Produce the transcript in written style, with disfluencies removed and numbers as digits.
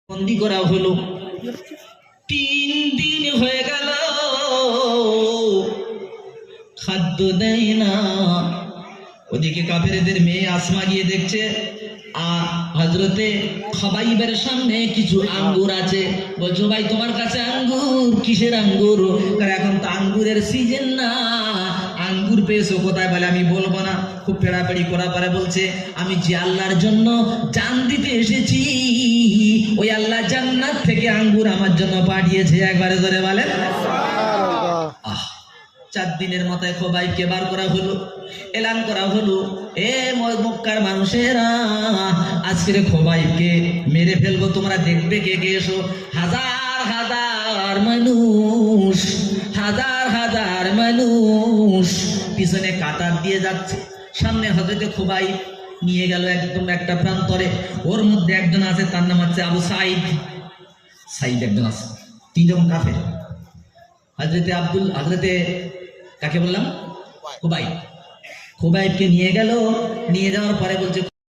বন্দি করা হলো। 3 দিন হয়ে গেল, খাদ্য দেয় না। ওদিকে কাফেরদের মেয়ে আসমা গিয়ে দেখছে হযরতে খবাইবের সামনে কিছু আঙ্গুর আছে। বলছো ভাই তোমার কাছে আঙ্গুর? কিসের আঙ্গুর? এখন তো আঙ্গুরের সিজন না। আঙ্গুর পেয়েছো কোথায়? বলে আমি বলবো না। খুব পেড়াপেড়ি করা পরে বলছে আমি যে আল্লাহর জন্য জান দিতে এসেছি ওই আল্লাহ জান্নাত থেকে আঙ্গুর আমার জন্য পাঠিয়েছে। একবারে ধরে বলেন আহ। 4 দিনের মাথায় খোবাইবকে বার করা হলো, এলান করা হলো, এ মক্কার মানুষেরা আজকের খোবাইবকে মেরে ফেলবো, তোমরা দেখবে কে কে এসো। হাজার হাজার মানুষ, হাজার হাজার মানুষ পিছনে কাতার দিয়ে যাচ্ছে। সামনে হযরতে খোবাইব নিয়ে গেল একদম একটা প্রান্তরে। ওর মধ্যে একজন আছে, তার নাম হচ্ছে আবু সাইদ। সাইদ একজন আছে, 3 জন কাফের। হযরতে কাকে বললাম? খোবাইব। খোবাইবকে নিয়ে গেল, নিয়ে যাওয়ার পরে বলছে